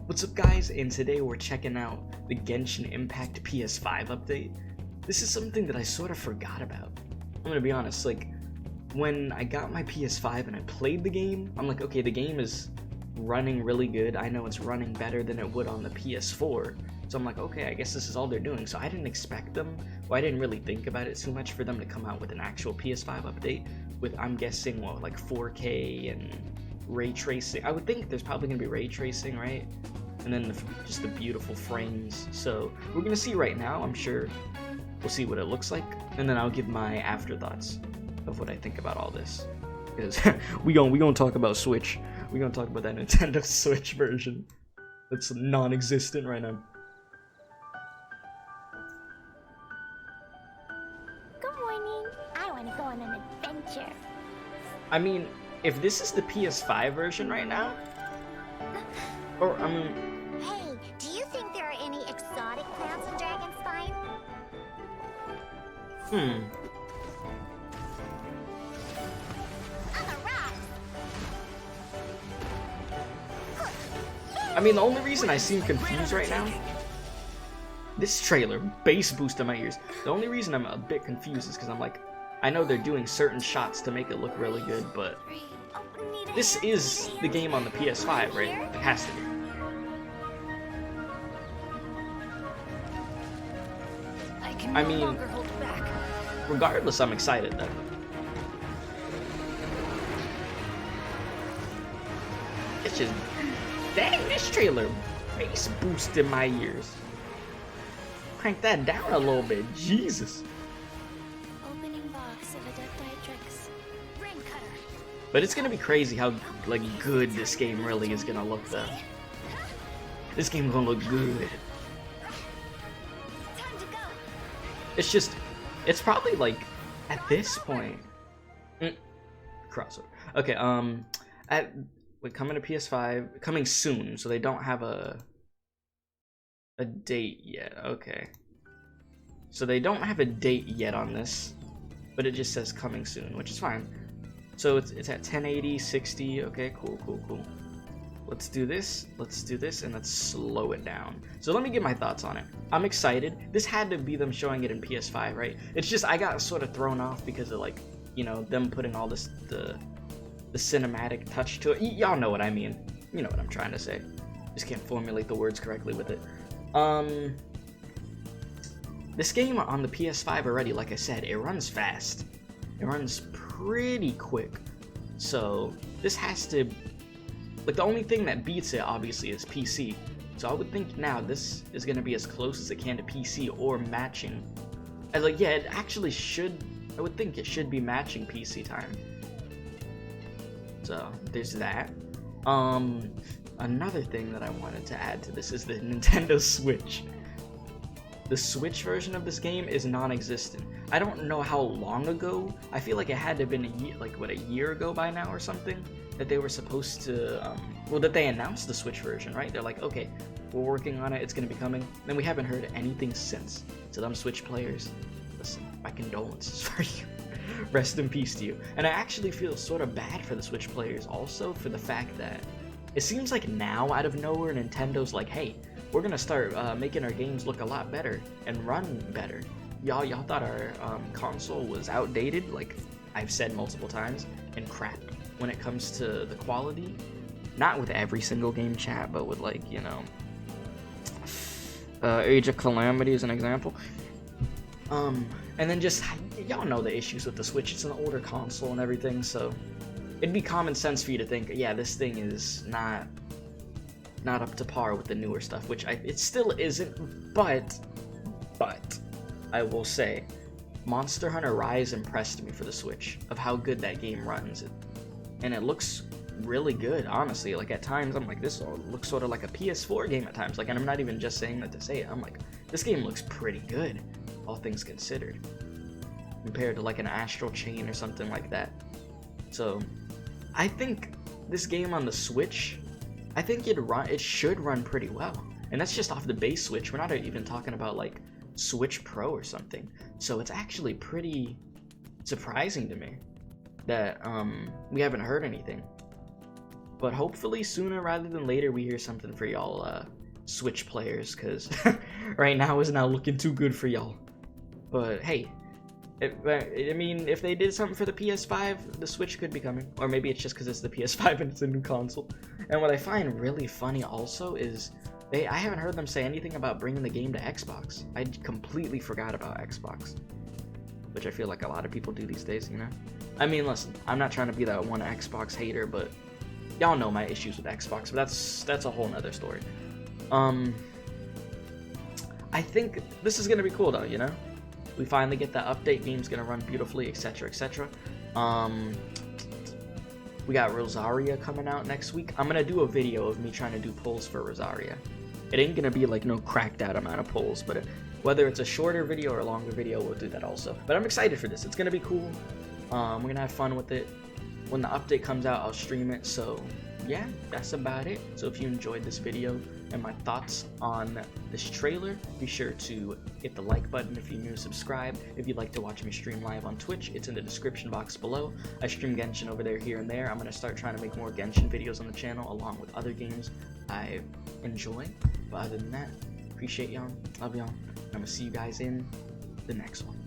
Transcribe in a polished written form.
What's up guys, and today we're checking out the Genshin Impact PS5 update. This is something that I sort of forgot about. I'm gonna be honest, like, when I got my PS5 and I played the game, I'm like, okay, the game is running really good. I know it's running better than it would on the PS4. So I'm like, okay, I guess this is all they're doing. So I didn't expect them, well, I didn't really think about it too much for them to come out with an actual PS5 update with, I'm guessing, what, like 4K and ray tracing. I would think there's probably gonna be ray tracing, right? And then just the beautiful frames. So we're gonna see right now. I'm sure we'll see what it looks like, and then I'll give my afterthoughts of what I think about all this. Because we gonna talk about Switch. We gonna talk about that Nintendo Switch version that's non-existent right now. Good morning. I want to go on an adventure. I mean, if this is the PS5 version right now, or I mean. Hey, do you think there are any exotic plants in Dragonstein? On the rocks. I mean, the only reason I seem confused right now, this trailer, bass boost in my ears. The only reason I'm a bit confused is because I'm like, I know they're doing certain shots to make it look really good, but this is the game on the PS5, right? It has to be. I mean, regardless, I'm excited though. It's just, dang, this trailer, bass boost in my ears. Crank that down a little bit, Jesus. Opening box of Adepti Brain cutter. But it's gonna be crazy how like good this game really is gonna look though. This game's gonna look good. Time to go. It's just, it's probably like at this point. Crossover. Okay, coming to PS5, coming soon, so they don't have a date yet. Okay, so they don't have a date yet on this, but it just says coming soon, which is fine. So it's at 1080, 60. Okay, cool. Let's do this, and let's slow it down. So let me get my thoughts on it. I'm excited. This had to be them showing it in PS5, right? It's just, I got sort of thrown off because of, like, you know, them putting all this, the cinematic touch to it. Y'all know what I mean. You know what I'm trying to say. Just can't formulate the words correctly with it. This game on the PS5 already, like I said, it runs fast. It runs pretty quick. So this has to, like, the only thing that beats it obviously is PC. So I would think now this is gonna be as close as it can to PC or matching. And like, yeah, it actually should, I would think it should be matching PC time. So there's that. Another thing that I wanted to add to this is the Nintendo Switch. The Switch version of this game is non-existent. I don't know how long ago. I feel like it had to have been a year, like what, a year ago by now or something, that they were supposed to, well, that they announced the Switch version, right? They're like, okay, we're working on it, it's gonna be coming. Then we haven't heard anything since. To them Switch players, listen, my condolences for you. Rest in peace to you. And I actually feel sort of bad for the Switch players also, for the fact that it seems like now, out of nowhere, Nintendo's like, hey, we're gonna start making our games look a lot better and run better. Y'all thought our console was outdated, like I've said multiple times, and crap when it comes to the quality. Not with every single game, chat, but with, like, you know, Age of Calamity is an example. And then just, y'all know the issues with the Switch. It's an older console and everything, so it'd be common sense for you to think, yeah, this thing is not up to par with the newer stuff, which it still isn't, but I will say, Monster Hunter Rise impressed me for the Switch, of how good that game runs. And it looks really good, honestly. Like, at times, I'm like, this looks sort of like a PS4 game at times. Like, and I'm not even just saying that to say it. I'm like, this game looks pretty good, all things considered, compared to, like, an Astral Chain or something like that. So, I think this game on the Switch, I think it should run pretty well. And that's just off the base Switch. We're not even talking about, like, Switch Pro or something. So it's actually pretty surprising to me that we haven't heard anything. But hopefully sooner rather than later we hear something for y'all Switch players, because right now is not looking too good for y'all. But hey, I mean, if they did something for the PS5, the Switch could be coming. Or maybe it's just because it's the PS5 and it's a new console. And what I find really funny also is I haven't heard them say anything about bringing the game to Xbox. I completely forgot about Xbox, which I feel like a lot of people do these days, you know? I mean, listen, I'm not trying to be that one Xbox hater, but y'all know my issues with Xbox, but that's a whole nother story. I think this is gonna be cool though, you know? We finally get that update, game's gonna run beautifully, etc, etc. We got Rosaria coming out next week. I'm gonna do a video of me trying to do polls for Rosaria. It ain't gonna be like no cracked out amount of polls, but whether it's a shorter video or a longer video, we'll do that also. But I'm excited for this. It's gonna be cool. We're gonna have fun with it. When the update comes out, I'll stream it. So yeah, that's about it. So if you enjoyed this video and my thoughts on this trailer, be sure to hit the like button. If you're new, subscribe. If you'd like to watch me stream live on Twitch, it's in the description box below. I stream Genshin over there here and there. I'm gonna start trying to make more Genshin videos on the channel along with other games I enjoy. But other than that, appreciate y'all, love y'all. I'm gonna see you guys in the next one.